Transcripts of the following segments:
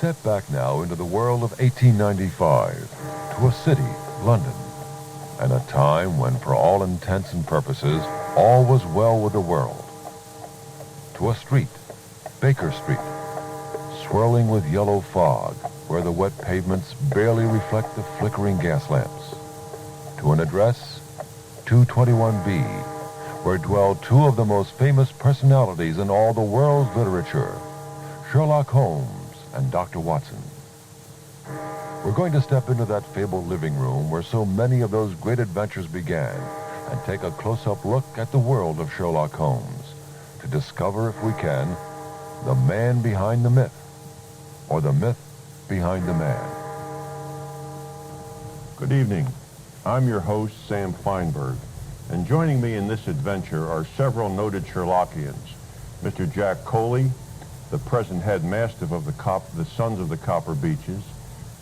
step back now into the world of 1895, to a city, London, and a time when, for all intents and purposes, all was well with the world. To a street, Baker Street, swirling with yellow fog, where the wet pavements barely reflect the flickering gas lamps. To an address, 221B, where dwell two of the most famous personalities in all the world's literature, Sherlock Holmes and Dr. Watson. We're going to step into that fabled living room where so many of those great adventures began and take a close-up look at the world of Sherlock Holmes to discover, if we can, the man behind the myth, or the myth behind the man. Good evening. I'm your host, Sam Feinberg, and joining me in this adventure are several noted Sherlockians. Mr. Jack Coley, the present head mastiff of the Sons of the Copper Beeches,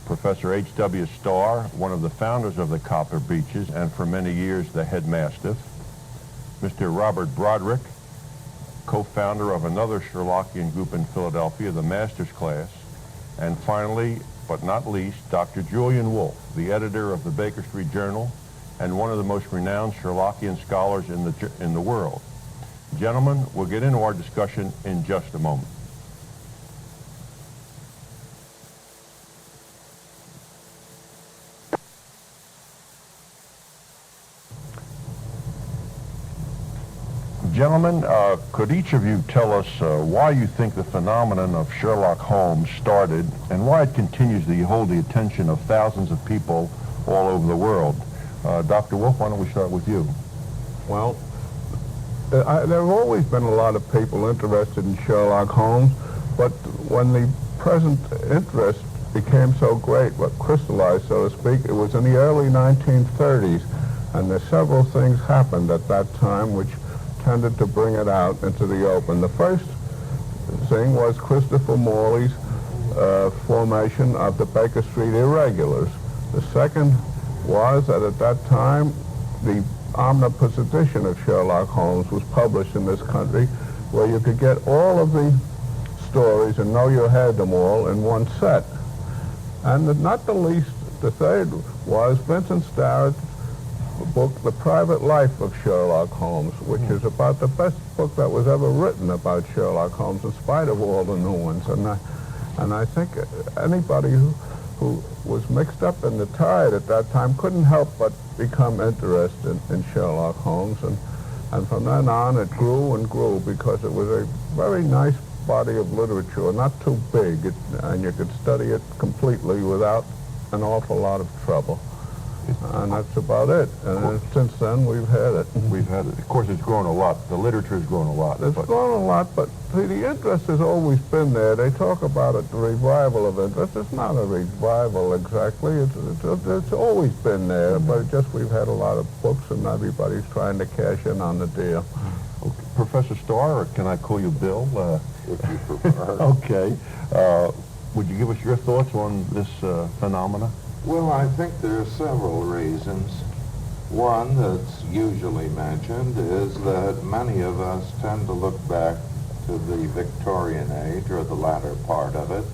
Professor H.W. Starr, one of the founders of the Copper Beeches and for many years the head mastiff, Mr. Robert Broderick, co-founder of another Sherlockian group in Philadelphia, the Masters Class, and finally, but not least, Dr. Julian Wolfe, the editor of the Baker Street Journal and one of the most renowned Sherlockian scholars in the world. Gentlemen, we'll get into our discussion in just a moment. Gentlemen, could each of you tell us why you think the phenomenon of Sherlock Holmes started and why it continues to hold the attention of thousands of people all over the world? Dr. Wolfe, why don't we start with you? Well, there have always been a lot of people interested in Sherlock Holmes, but when the present interest became so great, what crystallized, so to speak, it was in the early 1930s, and there several things happened at that time which tended to bring it out into the open. The first thing was Christopher Morley's formation of the Baker Street Irregulars. The second was that at that time the omnibus edition of Sherlock Holmes was published in this country, where you could get all of the stories and know you had them all in one set. And not the least, the third was Vincent Starrett's book, The Private Life of Sherlock Holmes, which is about the best book that was ever written about Sherlock Holmes, in spite of all the new ones. And I think anybody who was mixed up in the tide at that time couldn't help but become interested in Sherlock Holmes. And from then on, it grew and grew because it was a very nice body of literature, not too big, and you could study it completely without an awful lot of trouble. And that's about it. And since then, we've had it. Of course, it's grown a lot. The literature has grown a lot. It's grown a lot, but see, the interest has always been there. They talk about it, the revival of interest. It's not a revival exactly. It's always been there, but just we've had a lot of books, and everybody's trying to cash in on the deal. Okay. Professor Starr, or can I call you Bill? If you prefer. Okay. Would you give us your thoughts on this phenomena? Well, I think there are several reasons. One that's usually mentioned is that many of us tend to look back to the Victorian age, or the latter part of it,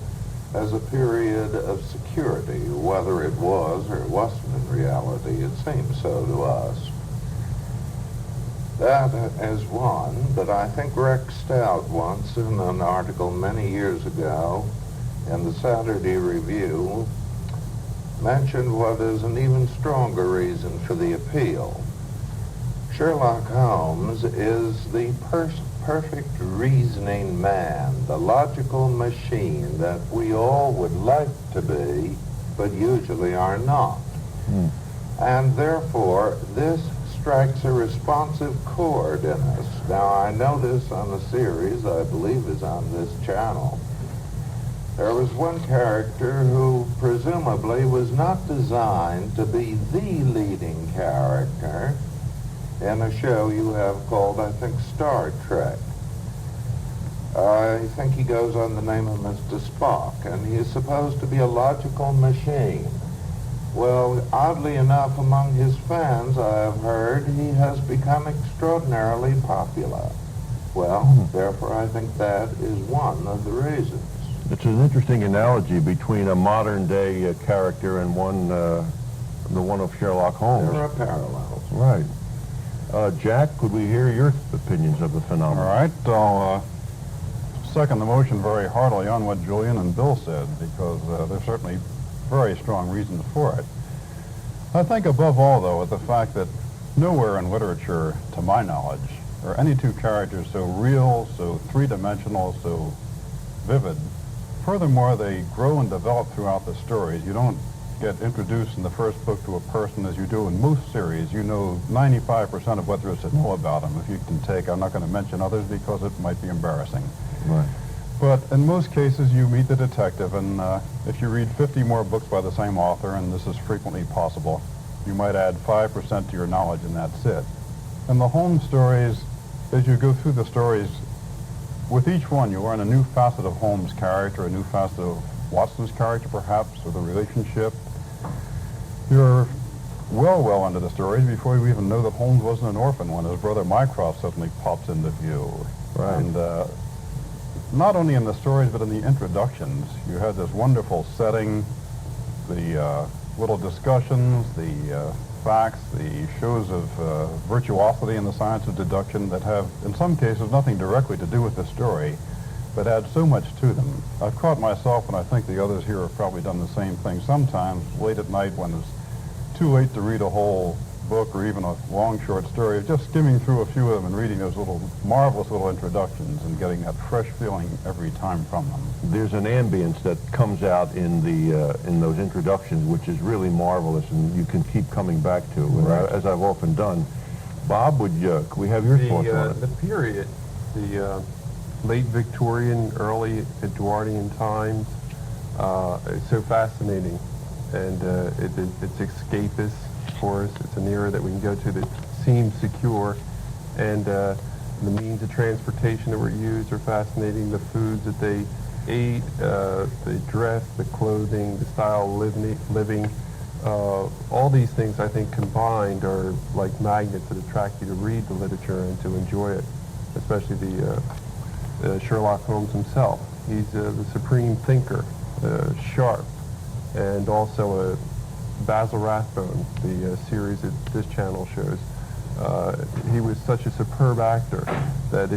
as a period of security, whether it was or it wasn't in reality. It seems so to us. That is one, but I think Rex Stout once, in an article many years ago in the Saturday Review, mentioned what is an even stronger reason for the appeal. Sherlock Holmes is the perfect reasoning man, the logical machine that we all would like to be, but usually are not. And therefore, this strikes a responsive chord in us. Now, I notice on the series, I believe is on this channel, there was one character who presumably was not designed to be the leading character in a show you have called, I think, Star Trek. I think he goes on the name of Mr. Spock, and he is supposed to be a logical machine. Well, oddly enough, among his fans, I have heard, he has become extraordinarily popular. Well, therefore, I think that is one of the reasons. It's an interesting analogy between a modern-day character and one, the one of Sherlock Holmes. There are parallels. Right. Jack, could we hear your opinions of the phenomenon? All right, I'll second the motion very heartily on what Julian and Bill said, because there's certainly very strong reasons for it. I think above all, though, the fact that nowhere in literature, to my knowledge, are any two characters so real, so three-dimensional, so vivid. Furthermore, they grow and develop throughout the stories. You don't get introduced in the first book to a person as you do in most series. You know 95% of what there is to know about them, if you can take. I'm not going to mention others because it might be embarrassing. Right. But in most cases, you meet the detective, and if you read 50 more books by the same author, and this is frequently possible, you might add 5% to your knowledge, and that's it. And the Holmes stories, as you go through the stories, with each one, you learn a new facet of Holmes' character, a new facet of Watson's character, perhaps, or the relationship. You're well into the stories before you even know that Holmes wasn't an orphan when his brother Mycroft suddenly pops into view. Right. And not only in the stories, but in the introductions, you had this wonderful setting, the little discussions, the facts, the shows of virtuosity in the science of deduction that have, in some cases, nothing directly to do with the story, but add so much to them. I've caught myself, and I think the others here have probably done the same thing, sometimes late at night when it's too late to read a whole book or even a long short story, just skimming through a few of them and reading those little marvelous little introductions and getting that fresh feeling every time from them. There's an ambience that comes out in the in those introductions, which is really marvelous, and you can keep coming back to, Right. as I've often done. Bob, could we have your thoughts on it? The period, the late Victorian, early Edwardian times, is so fascinating, and it's escapist for us. It's an era that we can go to that seems secure, and the means of transportation that were used are fascinating. The foods that they ate, the dress, the clothing, the style of living, all these things I think combined are like magnets that attract you to read the literature and to enjoy it, especially the Sherlock Holmes himself. He's the supreme thinker, sharp, and also Basil Rathbone, the series that this channel shows. He was such a superb actor that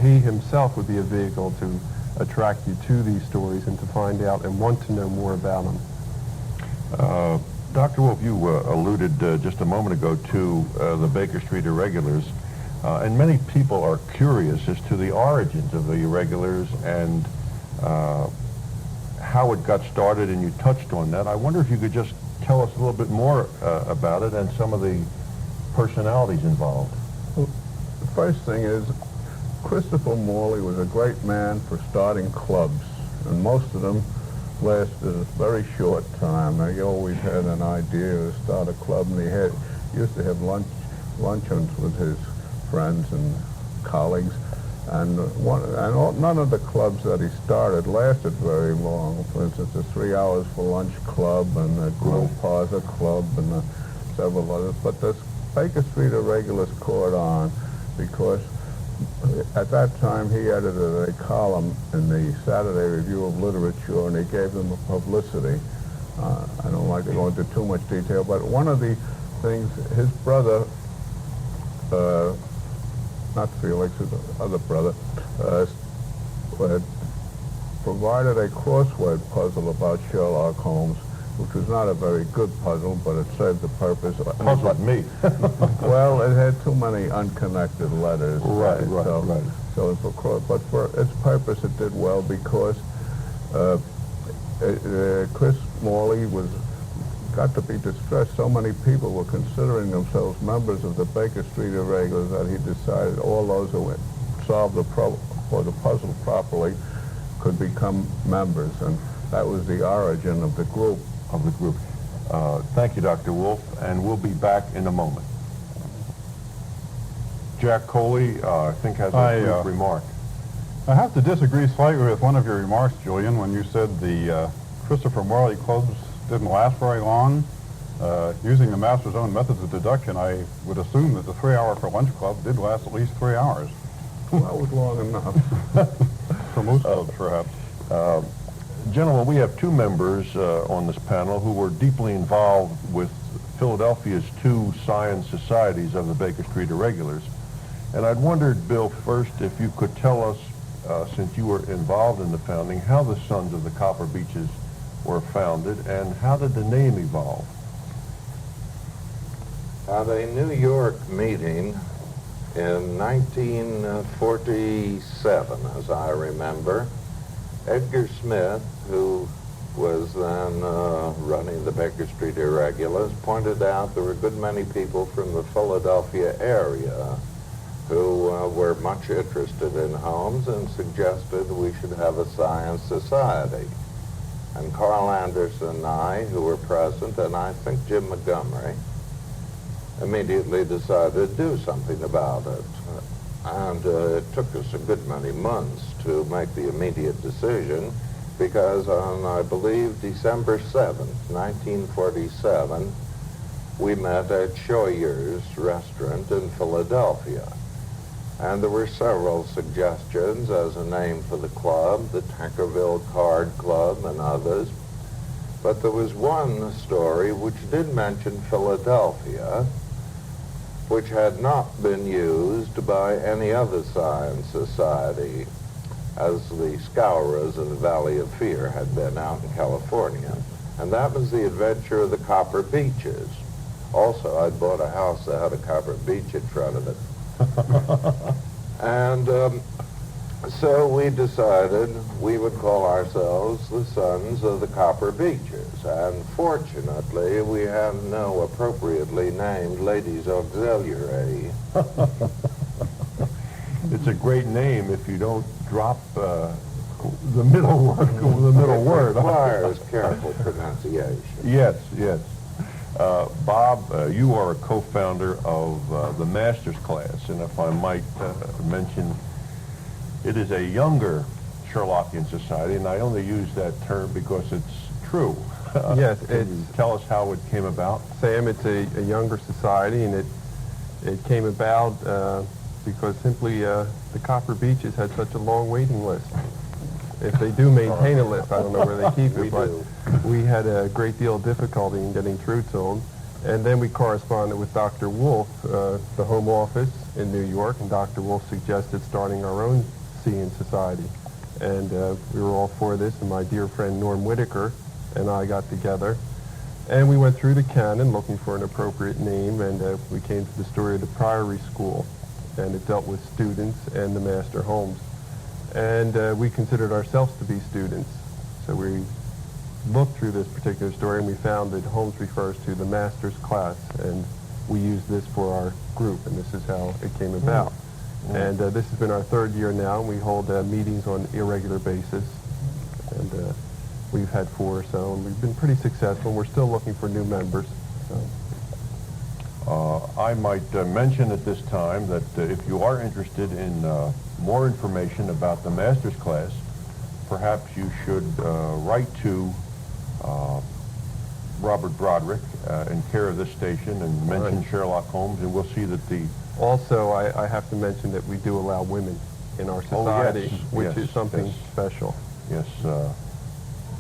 he himself would be a vehicle to attract you to these stories and to find out and want to know more about them. Dr. Wolf, you alluded just a moment ago to the Baker Street Irregulars, and many people are curious as to the origins of the Irregulars and how it got started, and you touched on that. I wonder if you could just tell us a little bit more about it and some of the personalities involved. Well, the first thing is, Christopher Morley was a great man for starting clubs, and most of them lasted a very short time. He always had an idea to start a club, and he used to have luncheons with his friends and colleagues, and none of the clubs that he started lasted very long. For instance, the 3 Hours for Lunch Club and the Grill Parza Club and several others. But the Baker Street Irregulars caught on because at that time he edited a column in the Saturday Review of Literature, and he gave them publicity. I don't like to go into too much detail, but one of the things, his brother, not Felix, his other brother, had provided a crossword puzzle about Sherlock Holmes, which was not a very good puzzle, but it served the purpose. Puzzled me. Well, it had too many unconnected letters. Right. So but for its purpose, it did well because Chris Morley got to be distressed. So many people were considering themselves members of the Baker Street Irregulars that he decided all those who solved the puzzle properly could become members, and that was the origin of the group. Thank you, Dr. Wolf, and we'll be back in a moment. Jack Coley, I think, has a brief remark. I have to disagree slightly with one of your remarks, Julian, when you said the Christopher Morley clubs didn't last very long. Using the master's own methods of deduction, I would assume that the 3 Hour for Lunch Club did last at least 3 hours. That was long enough. For most clubs, perhaps. Gentlemen, we have two members on this panel who were deeply involved with Philadelphia's two science societies of the Baker Street Irregulars. And I'd wondered, Bill, first, if you could tell us, since you were involved in the founding, how the Sons of the Copper Beeches were founded, and how did the name evolve? At a New York meeting in 1947, as I remember, Edgar Smith, who was then running the Baker Street Irregulars, pointed out there were a good many people from the Philadelphia area who were much interested in Holmes and suggested we should have a science society. And Carl Anderson and I, who were present, and I think Jim Montgomery, immediately decided to do something about it. And it took us a good many months to make the immediate decision, because on, I believe, December 7th, 1947, we met at Shoyer's restaurant in Philadelphia. And there were several suggestions as a name for the club, the Tankerville Card Club and others. But there was one story which did mention Philadelphia, which had not been used by any other science society, as the Scourers of the Valley of Fear had been out in California. And that was the adventure of the Copper Beeches. Also, I'd bought a house that had a copper beech in front of it. And so we decided we would call ourselves the Sons of the Copper Beeches. And fortunately, we have no appropriately named ladies auxiliary. It's a great name if you don't drop the middle word. The middle word It requires careful pronunciation. Yes, yes. Bob, you are a co-founder of the Master's Class, and if I might mention, it is a younger Sherlockian society, and I only use that term because it's true. Yes, Can you tell us how it came about? Sam, it's a younger society, and it came about because simply the Copper Beeches had such a long waiting list. If they do maintain a list, I don't know where they keep it, but we had a great deal of difficulty in getting through to them. And then we corresponded with Dr. Wolf, the Home Office in New York, and Dr. Wolf suggested starting our own Seeing Society. And we were all for this, and my dear friend Norm Whitaker and I got together. And we went through the canon looking for an appropriate name, and we came to the story of the Priory School, and it dealt with students and the Master Holmes. And we considered ourselves to be students. So we looked through this particular story, and we found that Holmes refers to the Master's Class, and we used this for our group, and this is how it came about. And this has been our third year now, and we hold meetings on an irregular basis. And we've had 4 or so, and we've been pretty successful. We're still looking for new members. So. I might mention at this time that if you are interested in more information about the Master's Class, perhaps you should write to Robert Broderick in care of this station and mention Sherlock Holmes, and we'll see that the... Also, I have to mention that we do allow women in our society, which is something special. Yes.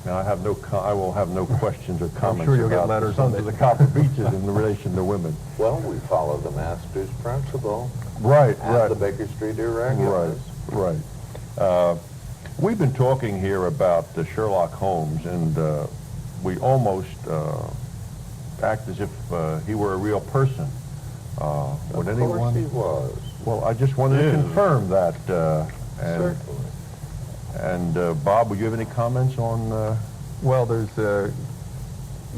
Now, I will have no questions or comments sure you'll about get letters the Sons on of it. the Copper Beeches in relation to women. Well, we follow the Master's principle. Right, And the Baker Street Irregulars. Right. We've been talking here about Sherlock Holmes, and we almost act as if he were a real person. Would Of anyone? course he was. Well, I just wanted to confirm that. Certainly. And Bob, would you have any comments on? Well, there's a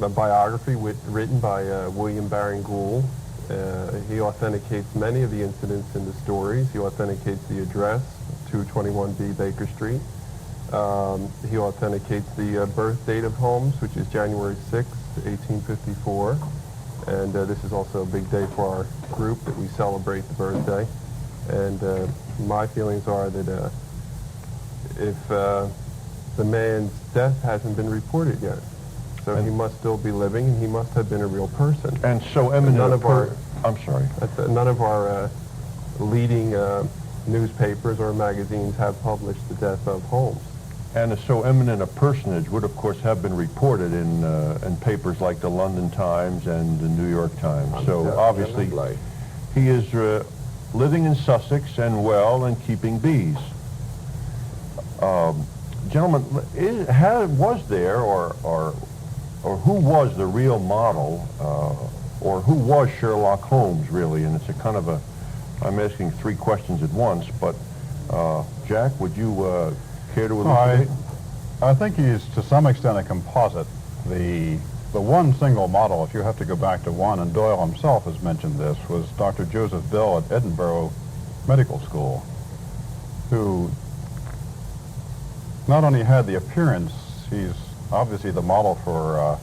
biography written by William Baring Gould. He authenticates many of the incidents in the stories. He authenticates the address, 221B Baker Street. He authenticates the birth date of Holmes, which is January 6th, 1854. And this is also a big day for our group that we celebrate the birthday. And my feelings are that if the man's death hasn't been reported yet, so he must still be living, and he must have been a real person. And so eminent. None of our, I'm sorry. None of our leading newspapers or magazines have published the death of Holmes. and so eminent a personage would, of course, have been reported in papers like the London Times and the New York Times. So obviously, he is living in Sussex and well and keeping bees. Gentlemen, was there or who was the real model, or who was Sherlock Holmes really? And it's a kind of a, I'm asking three questions at once, but Jack, would you care to elucidate? I think he's to some extent a composite. The one single model, if you have to go back to one, and Doyle himself has mentioned this, was Dr. Joseph Bill at Edinburgh Medical School, who not only had the appearance, he's obviously the model for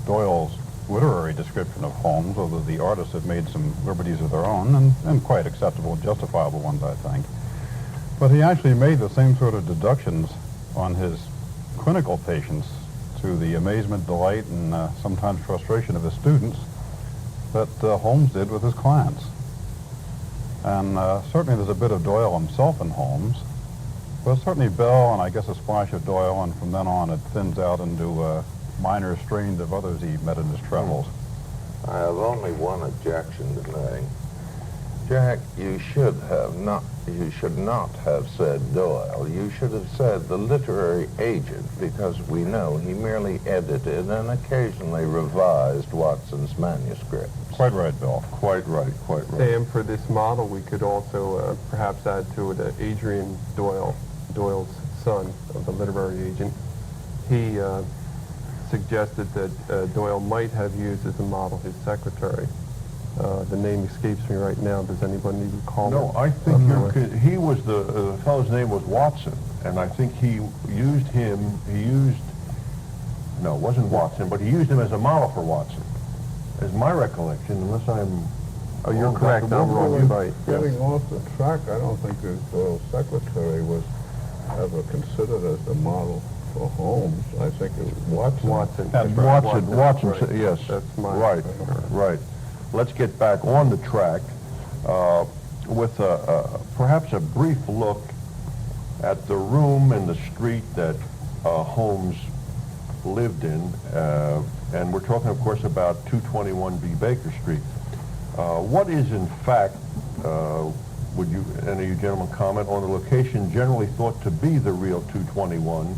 Doyle's literary description of Holmes, although the artists have made some liberties of their own, and quite acceptable and justifiable ones, I think. But he actually made the same sort of deductions on his clinical patients, to the amazement, delight, and sometimes frustration of his students, that Holmes did with his clients. And certainly there's a bit of Doyle himself in Holmes, but certainly Bell, and I guess a splash of Doyle, and from then on it thins out into minor strains of others he met in his travels. I have only one objection to make. Jack, you should not have said Doyle. You should have said the literary agent, because we know he merely edited and occasionally revised Watson's manuscript. Quite right, Bill. Quite right, quite right. And for this model, we could also perhaps add to it Adrian Doyle, Doyle's son, of the literary agent. He suggested that Doyle might have used as a model his secretary. The name escapes me right now. Does anybody recall? No, I think he was the fellow's name was Watson, and I think he used him. No, it wasn't Watson, but he used him as a model for Watson, is my recollection. Unless I'm. Oh, you're correct. I'm wrong. You're right. Getting off the track, I don't think that Doyle's secretary was ever considered as the model for Holmes. I think it was Watson. Watson. That's right. Watson. Right. Yes. That's my. Right. Let's get back on the track with perhaps a brief look at the room and the street that Holmes lived in, and we're talking, of course, about 221B Baker Street. What is, in fact, would you, any of you gentlemen comment on the location generally thought to be the real 221,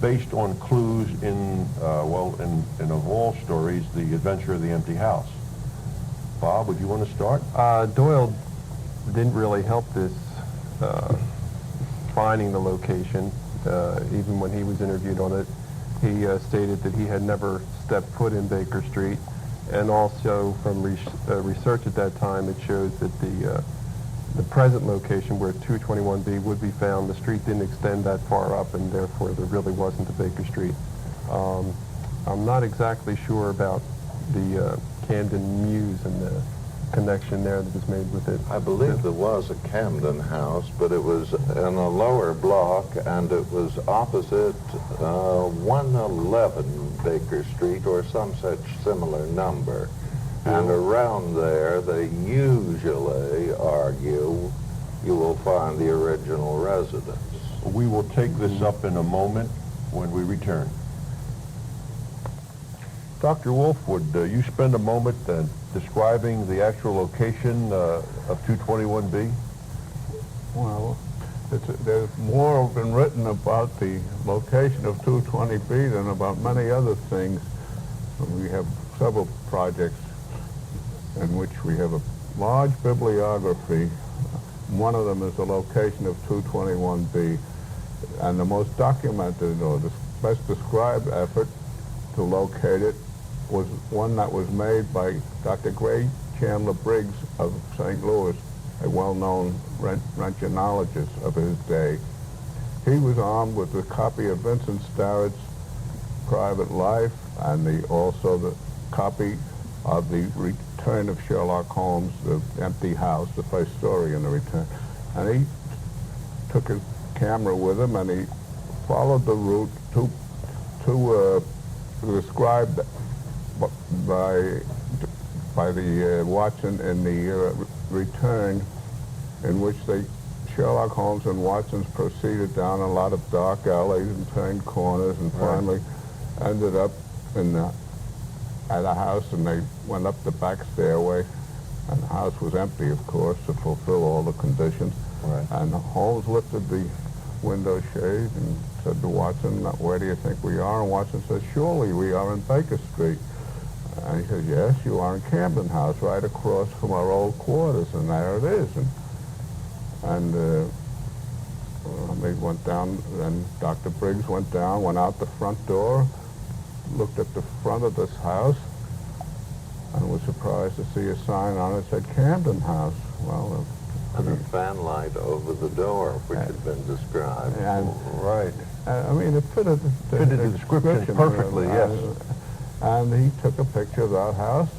based on clues in of all stories, The Adventure of the Empty House? Bob, would you want to start? Doyle didn't really help this finding the location. Even when he was interviewed on it, he stated that he had never stepped foot in Baker Street, and also from research at that time, it shows that the present location where 221B would be found, the street didn't extend that far up, and therefore there really wasn't a Baker Street. I'm not exactly sure about the Camden Mews and the connection there that was made with it. I believe there was a Camden House, but it was in a lower block, and it was opposite 111 Baker Street, or some such similar number. And around there, they usually argue you will find the original residence. We will take this up in a moment when we return. Dr. Wolf, would you spend a moment describing the actual location of 221B? Well, there's more been written about the location of 220B than about many other things. We have several projects in which we have a large bibliography. One of them is the location of 221B, and the most documented or the best described effort to locate it was one that was made by Dr. Gray Chandler Briggs of St. Louis, a well-known Röntgenologist of his day. He was armed with a copy of Vincent Starrett's Private Life and also the copy of The Return of Sherlock Holmes, The Empty House, the first story in The Return. And he took his camera with him, and he followed the route to described by the Watson in The Return, in which they Sherlock Holmes and Watson's proceeded down a lot of dark alleys and turned corners and finally ended up at a house, and they went up the back stairway, and the house was empty, of course, to fulfill all the conditions. Right. And Holmes lifted the window shade and said to Watson, "Where do you think we are?" And Watson said, "Surely we are in Baker Street." And he said, "Yes, you are in Camden House, right across from our old quarters," and there it is. And they went down, and Dr. Briggs went down, went out the front door, looked at the front of this house, and was surprised to see a sign on it that said Camden House. Well, And a fan light over the door, which had been described. and Right. I mean, it fitted the description perfectly, yes. And he took a picture of that house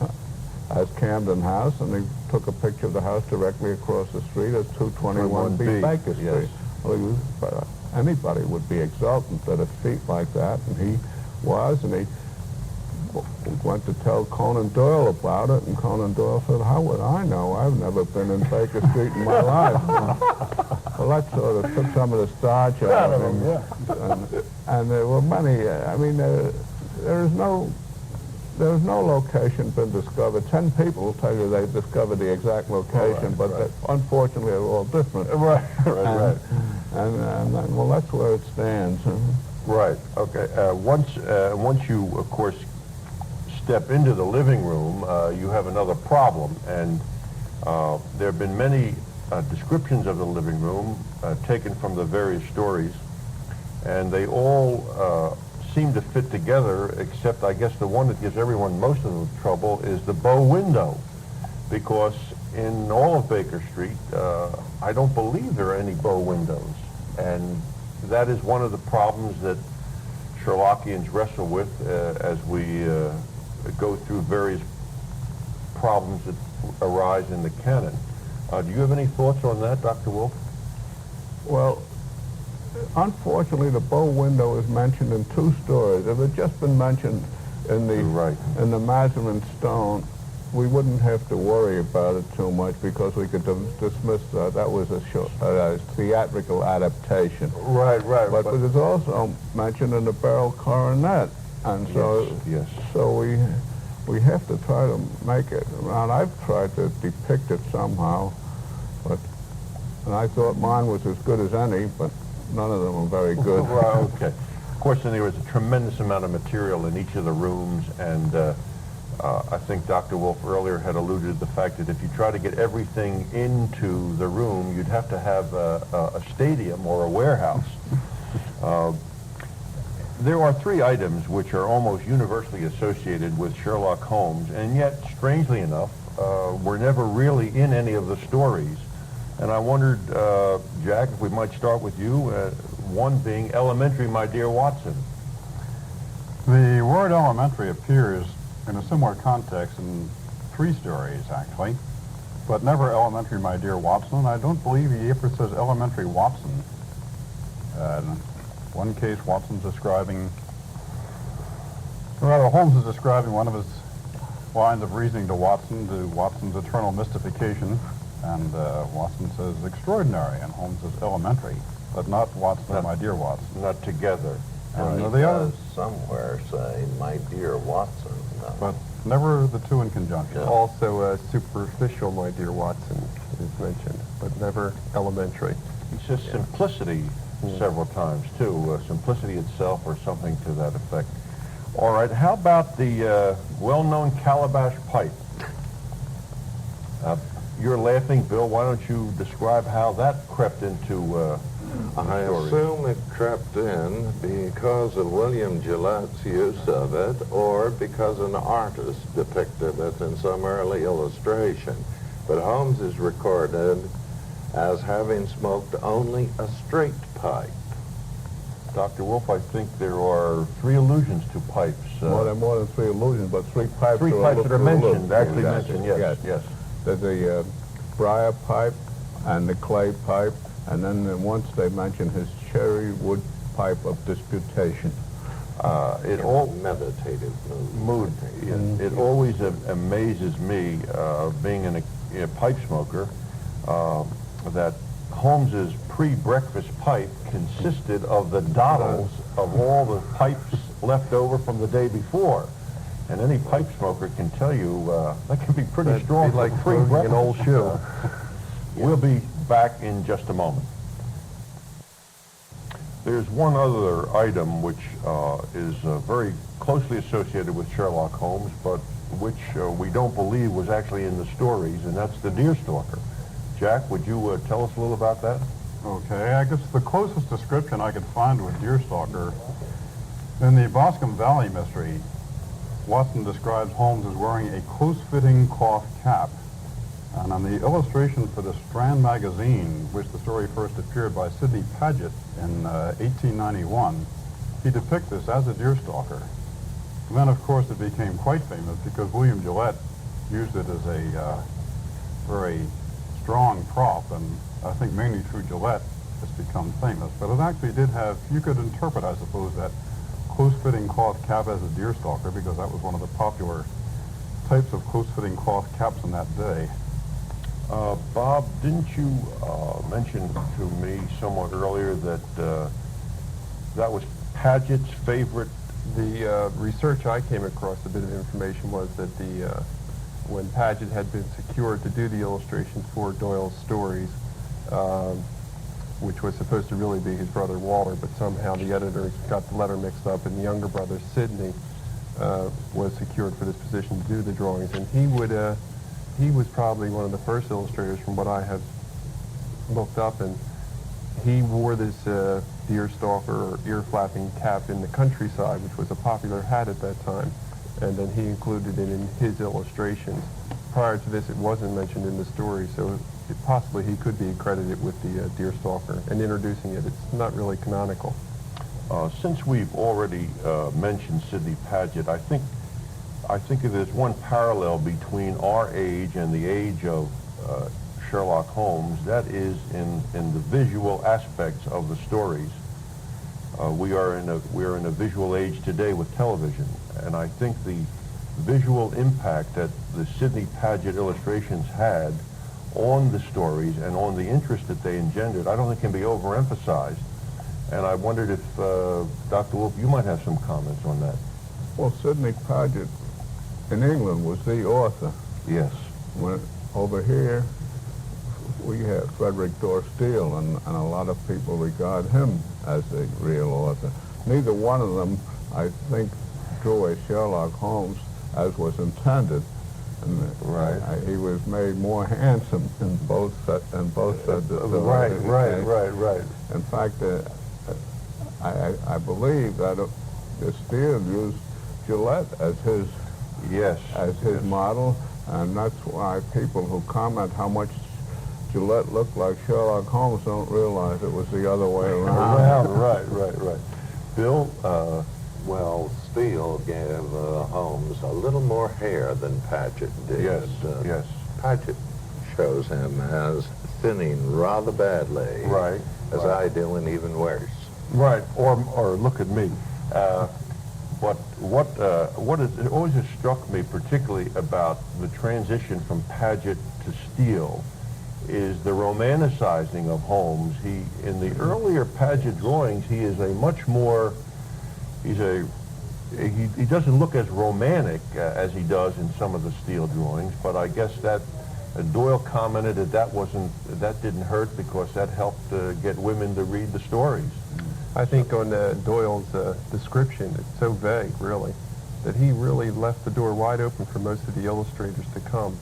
as Camden House, and he took a picture of the house directly across the street as 221B 221B, Baker Street. yes. Well, anybody would be exultant at a feat like that, and he was, and he went to tell Conan Doyle about it, and Conan Doyle said, "How would I know? I've never been in Baker Street in my life." Well, that sort of took some of the starch out of him. And there were many, I mean, there was no location been discovered. 10 people will tell you they've discovered the exact location, but unfortunately they're all different. Right. And well, that's where it stands. Right. Okay. Once you, of course, step into the living room, you have another problem, and there have been many descriptions of the living room taken from the various stories, and they all seem to fit together, except I guess the one that gives everyone most of the trouble is the bow window, because in all of Baker Street, I don't believe there are any bow windows, and that is one of the problems that Sherlockians wrestle with as we go through various problems that arise in the canon. Do you have any thoughts on that, Dr. Wolf? Well, unfortunately, the bow window is mentioned in 2 stories. If it had just been mentioned in the Mazarin Stone, we wouldn't have to worry about it too much because we could dismiss that. That was a theatrical adaptation. Right. But it is also mentioned in the Beryl Coronet, and so we have to try to make it. And I've tried to depict it somehow, and I thought mine was as good as any, but none of them are very good. Right, okay. Of course, then there was a tremendous amount of material in each of the rooms, and I think Dr. Wolf earlier had alluded to the fact that if you try to get everything into the room, you'd have to have a stadium or a warehouse. There are 3 items which are almost universally associated with Sherlock Holmes, and yet, strangely enough, were never really in any of the stories. And I wondered, Jack, if we might start with you, one being elementary, my dear Watson. The word elementary appears in a similar context in 3 stories, actually, but never elementary, my dear Watson. I don't believe he ever says elementary Watson. In one case, Holmes is describing one of his lines of reasoning to Watson's eternal mystification, and Watson says extraordinary, and Holmes says elementary, but not Watson, my dear Watson. Not together. And He does somewhere say, "My dear Watson." No. but never the 2 in conjunction. Also, superficial, my dear Watson, is mentioned, but never elementary. He says simplicity several times, too. Simplicity itself or something to that effect. All right, how about the well-known calabash pipe? You're laughing, Bill. Why don't you describe how that crept into I the story? assume it crept in because of William Gillette's use of it, or because an artist depicted it in some early illustration. But Holmes is recorded as having smoked only a straight pipe. Dr. Wolf, I think there are 3 allusions to pipes. More than 3 allusions, but 3 pipes. 3 pipes that are mentioned, actually Exactly. mentioned, yes. There's the briar pipe and the clay pipe, and then once they mention his cherry wood pipe of disputation. It all Meditative mood. It always amazes me, being a pipe smoker, that Holmes's pre-breakfast pipe consisted of the dottles of all the pipes left over from the day before. And any pipe smoker can tell you that can be pretty That'd strong be like for smoking pre-breakfast. an old shoe. We'll be back in just a moment. There's one other item which is very closely associated with Sherlock Holmes, but which we don't believe was actually in the stories, and that's the deer stalker. Jack, would you tell us a little about that? Okay, I guess the closest description I could find with deerstalker, in the Boscombe Valley mystery, Watson describes Holmes as wearing a close-fitting cloth cap. And on the illustration for the Strand magazine, which the story first appeared by Sidney Paget in 1891, he depicts this as a deerstalker. And then, of course, it became quite famous because William Gillette used it as a very strong prop, and I think mainly through Gillette it's become famous. But it actually did have, you could interpret, I suppose, that close-fitting cloth cap as a deerstalker, because that was one of the popular types of close-fitting cloth caps in that day. Bob, didn't you mention to me somewhat earlier that that was Paget's favorite? The research I came across, a bit of information, was that when Paget had been secured to do the illustrations for Doyle's stories, which was supposed to really be his brother Walter, but somehow the editors got the letter mixed up, and the younger brother Sidney was secured for this position to do the drawings, and he was probably one of the first illustrators from what I have looked up, and he wore this deerstalker or ear-flapping cap in the countryside, which was a popular hat at that time, and then he included it in his illustrations. Prior to this, it wasn't mentioned in the story, so possibly he could be credited with the deerstalker and introducing it. It's not really canonical. Since we've already mentioned Sidney Paget, I think there's one parallel between our age and the age of Sherlock Holmes. That is in the visual aspects of the stories. We are in a visual age today with television, and I think the visual impact that the Sidney Paget illustrations had on the stories and on the interest that they engendered, I don't think can be overemphasized. And I wondered if, Dr. Wolf, you might have some comments on that. Well, Sidney Paget in England was the author. Yes. When over here, we have Frederick Dorr Steele, and a lot of people regard him as the real author. Neither one of them, I think, drew a Sherlock Holmes as was intended. And right. He was made more handsome in both sets. Right. In fact, I believe that Steele used Gillette as his model, and that's why people who comment how much Gillette looked like Sherlock Holmes don't realize it was the other way around. Right. Bill, Well, Steele gave Holmes a little more hair than Paget did. yes. Paget shows him as thinning rather badly. Right. As I do, and even worse. Right, or look at me. But it always has struck me particularly about the transition from Paget to Steele is the romanticizing of Holmes. In the earlier Paget drawings, he is a much more, he doesn't look as romantic as he does in some of the Steele drawings, but I guess that Doyle commented that didn't hurt because that helped get women to read the stories. I think on Doyle's description, it's so vague, really, that he really left the door wide open for most of the illustrators to come.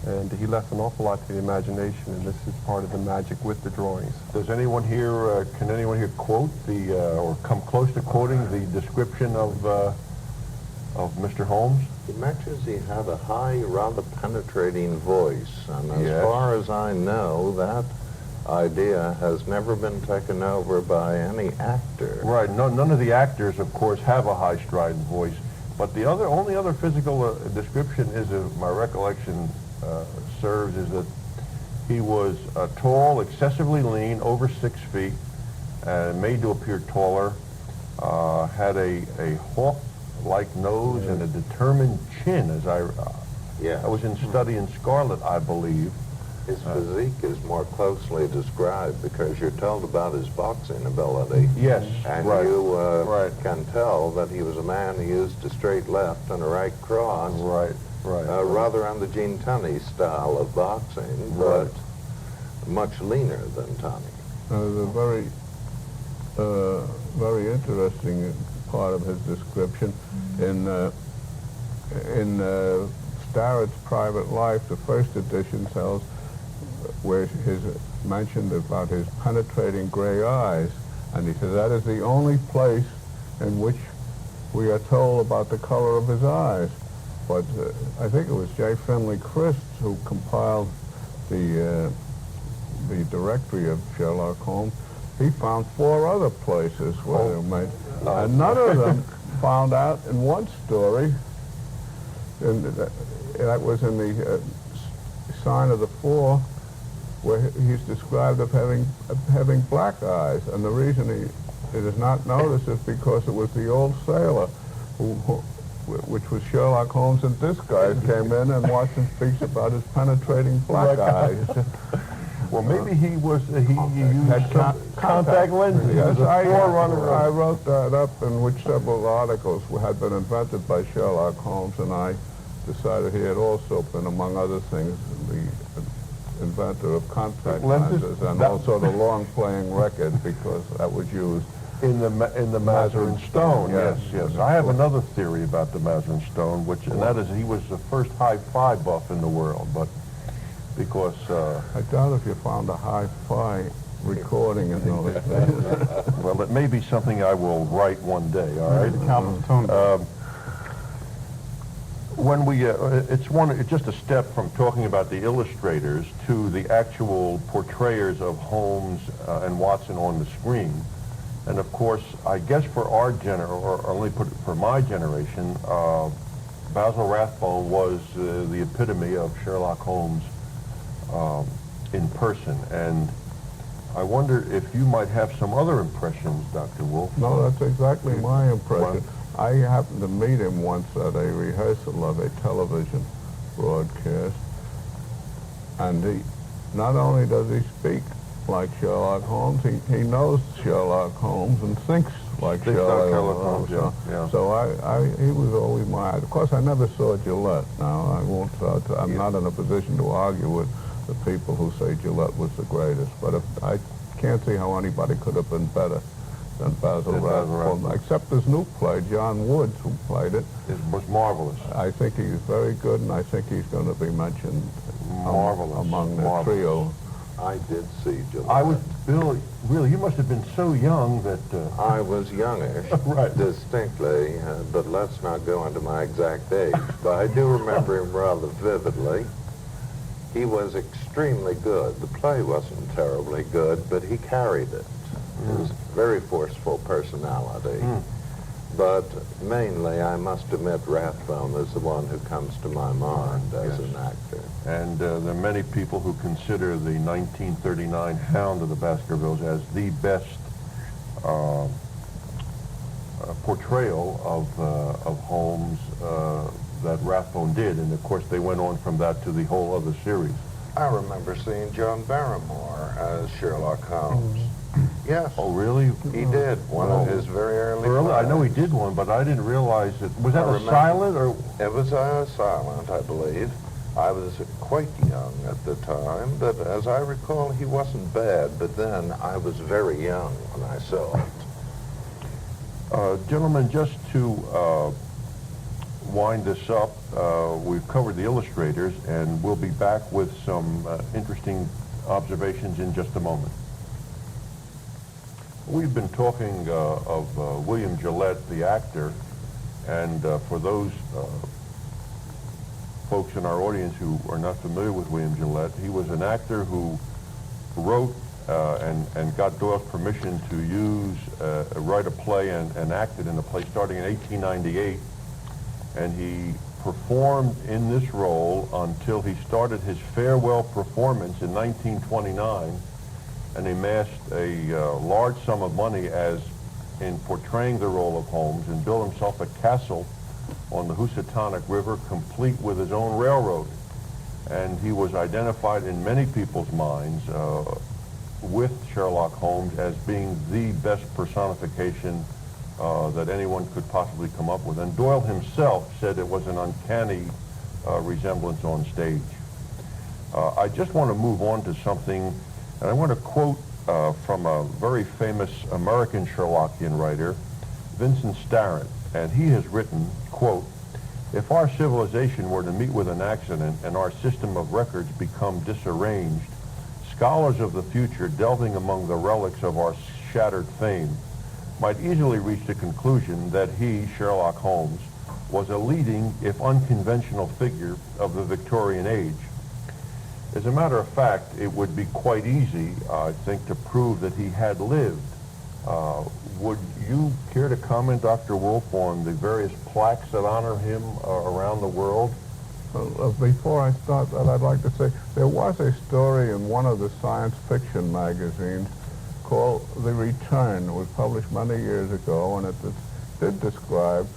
And he left an awful lot to the imagination, and this is part of the magic with the drawings. Does anyone here, can anyone here quote or come close to quoting the description of Mr. Holmes? He mentions he had a high, rather penetrating voice, and as Yes. far as I know, that idea has never been taken over by any actor. Right. None of the actors, of course, have a high strident voice, but the only other physical description is, if my recollection serves, is that he was tall, excessively lean, over 6 feet, made to appear taller, had a hawk-like nose and a determined chin, as I was in Study in Scarlet, I believe. His physique is more closely described because you're told about his boxing ability. Yes, And right. you Right. can tell that he was a man who used a straight left and a right cross, Right, right. rather on the Gene Tunney style of boxing, Right. but much leaner than Tunney. The very interesting part of his description in Starrett's Private Life, the first edition tells where his mentioned about his penetrating gray eyes, and he says that is the only place in which we are told about the color of his eyes. But I think it was J. Finley Christ who compiled the directory of Sherlock Holmes. He found 4 other places where they were made, and none of them found out in one story, and that was in the Sign of the Four, where he's described of having black eyes, and the reason it is not noticed is because it was the old sailor which was Sherlock Holmes in disguise, came in and Watson speaks about his penetrating black eyes. Well, maybe he used Had contact lenses. Yes, He was a forerunner I of- wrote that up, in which several articles had been invented by Sherlock Holmes, and I decided he had also been, among other things, the inventor of contact lenses, and also the long-playing record, because that was used in the Mazarin Stone. Yes, Yes. yes. I have another theory about the Mazarin Stone, and that is he was the first hi-fi buff in the world, but because I doubt if you found a hi-fi recording in those days. well, it may be something I will write one day. All right. The Count of Tone. When we, it's just a step from talking about the illustrators to the actual portrayers of Holmes and Watson on the screen. And of course, I guess for our or only for my generation, Basil Rathbone was the epitome of Sherlock Holmes in person. And I wonder if you might have some other impressions, Dr. Wolf. No, that's exactly my impression. Right. I happened to meet him once at a rehearsal of a television broadcast, and he, not only does he speak like Sherlock Holmes, he knows Sherlock Holmes and thinks like Sherlock Holmes. Yeah. So he was always my idol. Of course, I never saw Gillette. Now, I won't. I'm not in a position to argue with the people who say Gillette was the greatest, but I can't see how anybody could have been better than Basil Rathbone, except this new play, John Woods, who played it. It was marvelous. I think he's very good, and I think he's going to be mentioned Marvelous. among the Marvelous. trio. I did see Gillette. I was, Bill, really, you must have been so young that... I was youngish, Right. distinctly, but let's not go into my exact age. But I do remember him rather vividly. He was extremely good. The play wasn't terribly good, but he carried it. It was a very forceful personality. But mainly, I must admit, Rathbone is the one who comes to my mind as an actor. And there are many people who consider the 1939 Hound of the Baskervilles as the best portrayal of Holmes that Rathbone did. And of course, they went on from that to the whole other series. I remember seeing John Barrymore as Sherlock Holmes. Yes. Oh, really? He did, one of his very early I know he plays. did one, but I didn't realize it. Was that I a remember. silent or? It was silent, I believe. I was quite young at the time, but as I recall, he wasn't bad, but then I was very young when I saw it. Gentlemen, just to wind this up, we've covered the illustrators, and we'll be back with some interesting observations in just a moment. We've been talking of William Gillette, the actor, and for those folks in our audience who are not familiar with William Gillette, he was an actor who wrote and got Doyle's permission to write a play and act it in a play starting in 1898, and he performed in this role until he started his farewell performance in 1929, and amassed a large sum of money in portraying the role of Holmes, and built himself a castle on the Housatonic River, complete with his own railroad. and he was identified in many people's minds with Sherlock Holmes as being the best personification that anyone could possibly come up with. And Doyle himself said it was an uncanny resemblance on stage. I just want to move on to something, and I want to quote from a very famous American Sherlockian writer, Vincent Starrett, and he has written, quote, "If our civilization were to meet with an accident and our system of records become disarranged, scholars of the future delving among the relics of our shattered fame might easily reach the conclusion that he, Sherlock Holmes, was a leading, if unconventional figure of the Victorian age. As a matter of fact, it would be quite easy, I think, to prove that he had lived. Would you care to comment, Dr. Wolf, on the various plaques that honor him around the world? Before I start that, I'd like to say there was a story in one of the science fiction magazines called The Return. It was published many years ago, and it did describe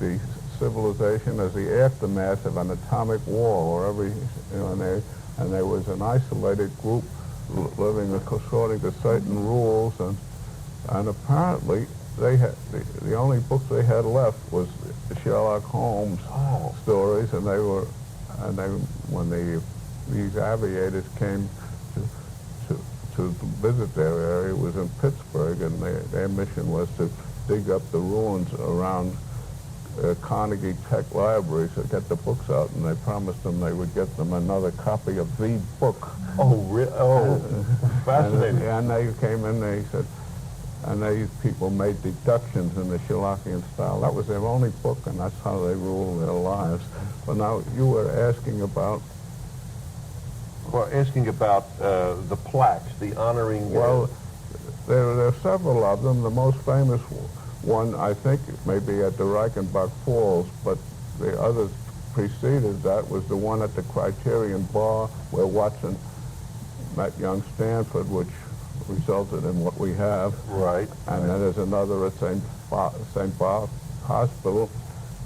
the civilization as the aftermath of an atomic war, and there was an isolated group living according to certain rules, and apparently they had the only books they had left was the Sherlock Holmes stories, and when these aviators came to visit their area, it was in Pittsburgh, and their mission was to dig up the ruins around Carnegie Tech Library to get the books out, and they promised them they would get them another copy of the book. Oh, fascinating. And they came in, they said, and these people made deductions in the Sherlockian style. That was their only book, and that's how they ruled their lives. But now you were asking about... Well, asking about the plaques, the honoring... Well, there are several of them. The most famous one, I think, may be at the Reichenbach Falls, but the others preceded that was the one at the Criterion Bar where Watson met young Stanford, which resulted in what we have. Right. And then there's another at St. Bob Hospital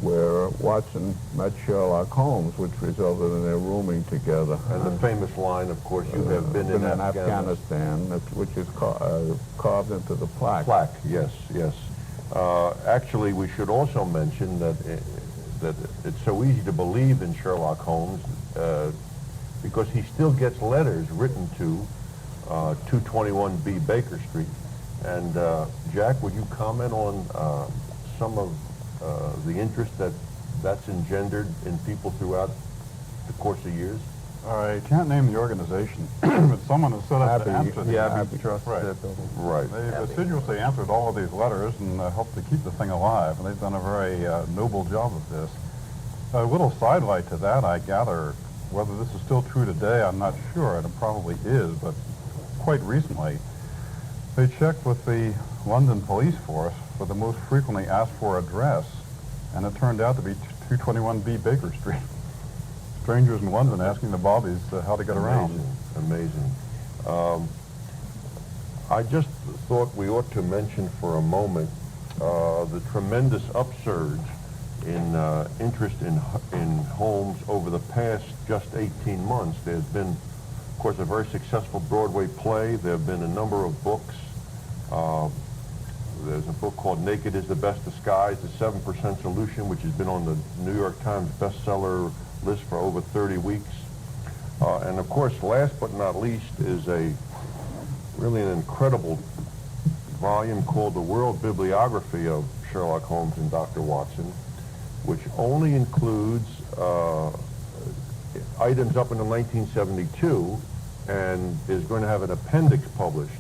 where Watson met Sherlock Holmes, which resulted in their rooming together. And the famous line, of course, you have been in Afghanistan, which is carved into the plaque. Plaque, yes, yes. Actually, we should also mention that it's so easy to believe in Sherlock Holmes because he still gets letters written to 221B Baker Street. And Jack, would you comment on some of the interest that's engendered in people throughout the course of years? I can't name the organization, but someone has set up to answer the Abbey Trust Right. building. Right. They've assiduously answered all of these letters and helped to keep the thing alive, and they've done a very noble job of this. A little sidelight to that, I gather, whether this is still true today, I'm not sure, and it probably is, but quite recently, they checked with the London police force for the most frequently asked for address, and it turned out to be 221B Baker Street. Strangers in London asking the bobbies how to get around. Amazing. I just thought we ought to mention for a moment the tremendous upsurge in interest in Holmes over the past just 18 months. There's been, of course, a very successful Broadway play. There have been a number of books. There's a book called Naked is the Best Disguise, The 7% Solution, which has been on the New York Times bestseller list for over 30 weeks. And of course, last but not least, is really an incredible volume called The World Bibliography of Sherlock Holmes and Dr. Watson, which only includes items up until 1972 and is going to have an appendix published.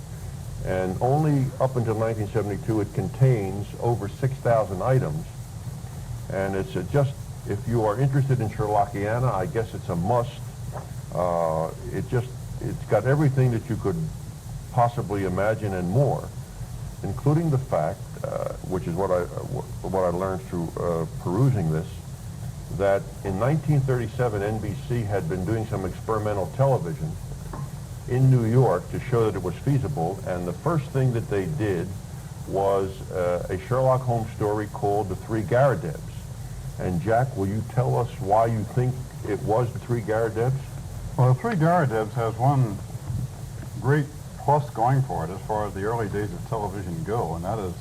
And only up until 1972 it contains over 6,000 items. And it's just, if you are interested in Sherlockiana, I guess it's a must. It's got everything that you could possibly imagine and more, including the fact, which is what I learned through perusing this, that in 1937 NBC had been doing some experimental television in New York to show that it was feasible, and the first thing that they did was a Sherlock Holmes story called The Three Garridebs. And Jack, will you tell us why you think it was The Three Garridebs? Well, The Three Garridebs has one great plus going for it as far as the early days of television go, and that is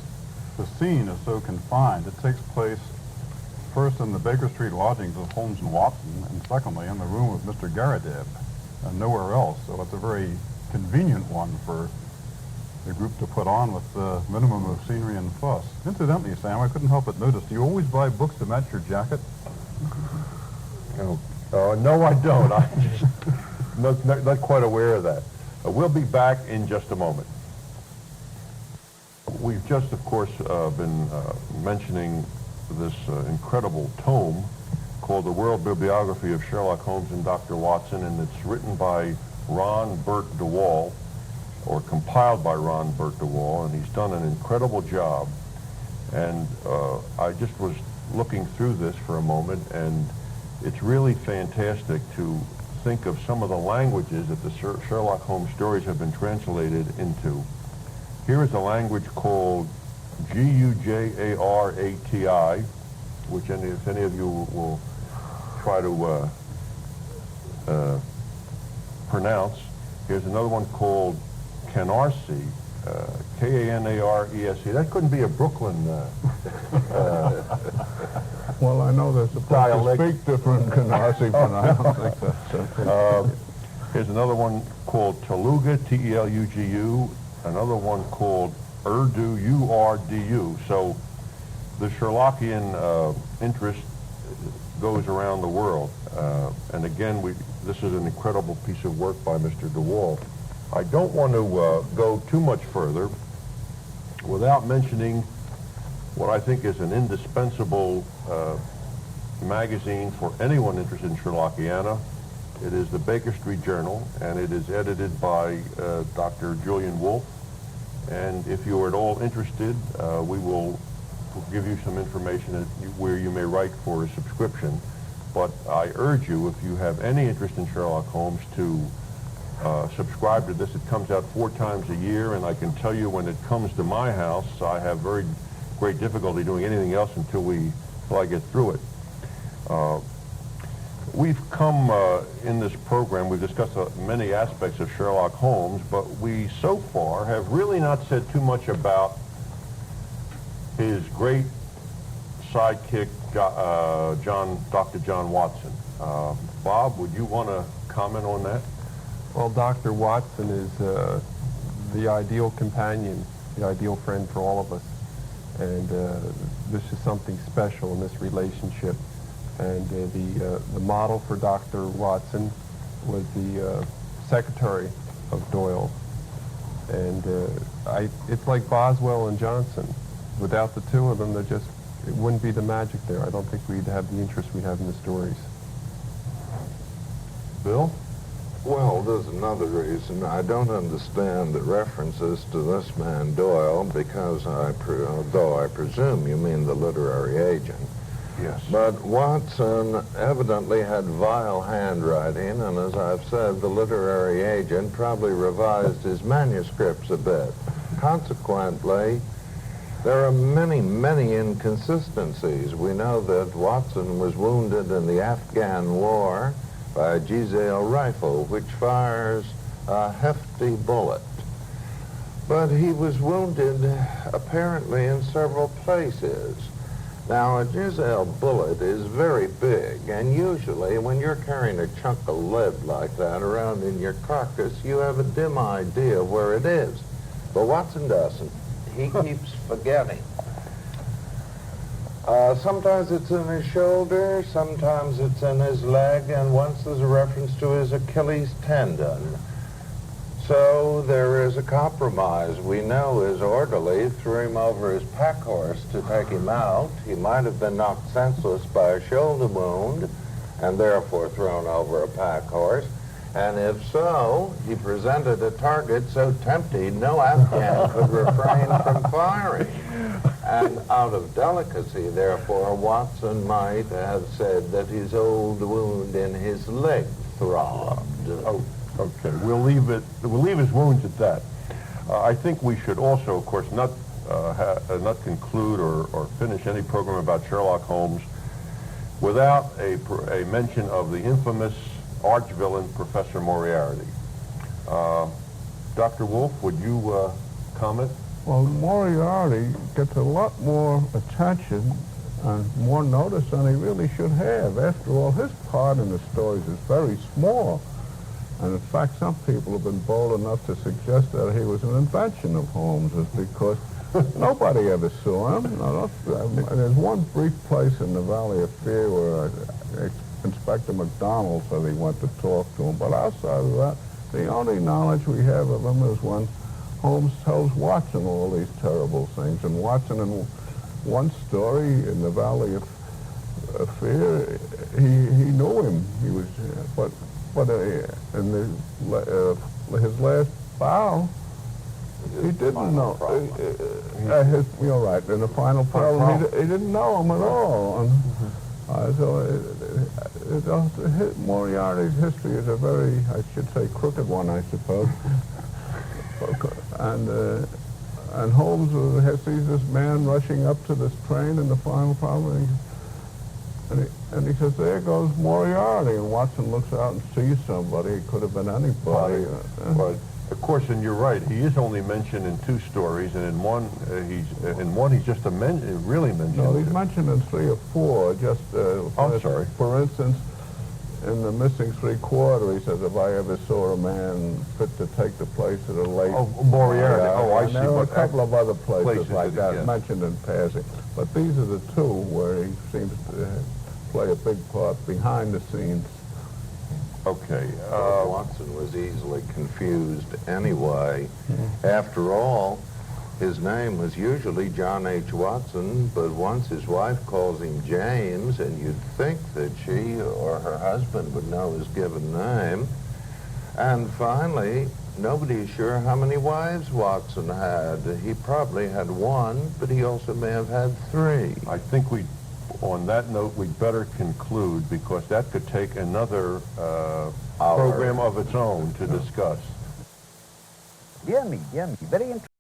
the scene is so confined. It takes place first in the Baker Street lodgings of Holmes and Watson, and secondly in the room of Mr. Garrideb, and nowhere else. So it's a very convenient one for the group to put on with the minimum of scenery and fuss. Incidentally, Sam, I couldn't help but notice, do you always buy books to match your jacket? No, I don't. I'm just not quite aware of that. We'll be back in just a moment. We've just, of course, been mentioning this incredible tome called The World Bibliography of Sherlock Holmes and Dr. Watson, and it's written by Ron Burt DeWall, or compiled by Ron Burt DeWall, and he's done an incredible job. And I just was looking through this for a moment, and it's really fantastic to think of some of the languages that the Sherlock Holmes stories have been translated into. Here is a language called G-U-J-A-R-A-T-I, which if any of you will try to pronounce. Here's another one called Canarsie, K-A-N-A-R-E-S-E. That couldn't be a Brooklyn Well, I know they're supposed dialect. to speak different Canarsie, but I don't think that's Here's another one called Telugu, T-E-L-U-G-U, another one called Urdu, U-R-D-U. So the Sherlockian interest goes around the world. And again, this is an incredible piece of work by Mr. DeWall. I don't want to go too much further without mentioning what I think is an indispensable magazine for anyone interested in Sherlockiana. It is the Baker Street Journal, and it is edited by Dr. Julian Wolfe. And if you are at all interested, we will give you some information where you may write for a subscription. But I urge you, if you have any interest in Sherlock Holmes, to subscribe to this. It comes out 4 times a year, and I can tell you when it comes to my house, I have very great difficulty doing anything else until I get through it. We've come in this program, we've discussed many aspects of Sherlock Holmes, but we so far have really not said too much about his great sidekick, Dr. John Watson. Bob, would you want to comment on that? Well, Dr. Watson is the ideal companion, the ideal friend for all of us. And this is something special in this relationship. And the model for Dr. Watson was the secretary of Doyle. And it's like Boswell and Johnson. Without the two of them, it wouldn't be the magic there. I don't think we'd have the interest we have in the stories. Bill? Well, there's another reason. I don't understand the references to this man Doyle because although I presume you mean the literary agent. Yes. But Watson evidently had vile handwriting, and as I've said, the literary agent probably revised his manuscripts a bit. Consequently, there are many, many inconsistencies. We know that Watson was wounded in the Afghan War by a Giselle rifle, which fires a hefty bullet. But he was wounded apparently in several places. Now, a Giselle bullet is very big, and usually when you're carrying a chunk of lead like that around in your carcass, you have a dim idea of where it is. But Watson doesn't. He keeps forgetting. Sometimes it's in his shoulder, sometimes it's in his leg, and once there's a reference to his Achilles tendon. So there is a compromise. We know his orderly threw him over his pack horse to take him out. He might have been knocked senseless by a shoulder wound and therefore thrown over a pack horse. And if so, he presented a target so tempting no Afghan could refrain from firing. And out of delicacy, therefore, Watson might have said that his old wound in his leg throbbed. Oh, okay. We'll leave his wounds at that. I think we should also, of course, not conclude or finish any program about Sherlock Holmes without a mention of the infamous arch-villain, Professor Moriarty. Dr. Wolf, would you comment? Well, Moriarty gets a lot more attention and more notice than he really should have. After all, his part in the stories is very small. And in fact, some people have been bold enough to suggest that he was an invention of Holmes's because nobody ever saw him. There's one brief place in the Valley of Fear where Inspector McDonald said he went to talk to him. But outside of that, the only knowledge we have of him is when Holmes tells Watson all these terrible things. And Watson, in one story in the Valley of Fear, he knew him. He was, but in his last bow, he didn't know. You're right. In the final problem, he didn't know him at all. And, so Moriarty's history is a very, I should say, crooked one, I suppose. And Holmes sees this man rushing up to this train in the final problem, and he says, "There goes Moriarty." And Watson looks out and sees somebody. It could have been anybody. But of course, and you're right. He is only mentioned in two stories, and in one he's just really mentioned. No, he's mentioned in 3 or 4. Just I'm sorry. For instance, in the Missing 3/4, he says, "If I ever saw a man fit to take the place of the late..." Oh, Moriarty. I see. There are a couple of other places like that yeah. mentioned in passing. But these are the two where he seems to play a big part behind the scenes. Okay. Watson was easily confused anyway. After all, his name was usually John H. Watson, but once his wife calls him James, and you'd think that she or her husband would know his given name. And finally, nobody's sure how many wives Watson had. He probably had 1, but he also may have had 3. I think on that note, we'd better conclude because that could take another program of its own to discuss. Bien, very interesting.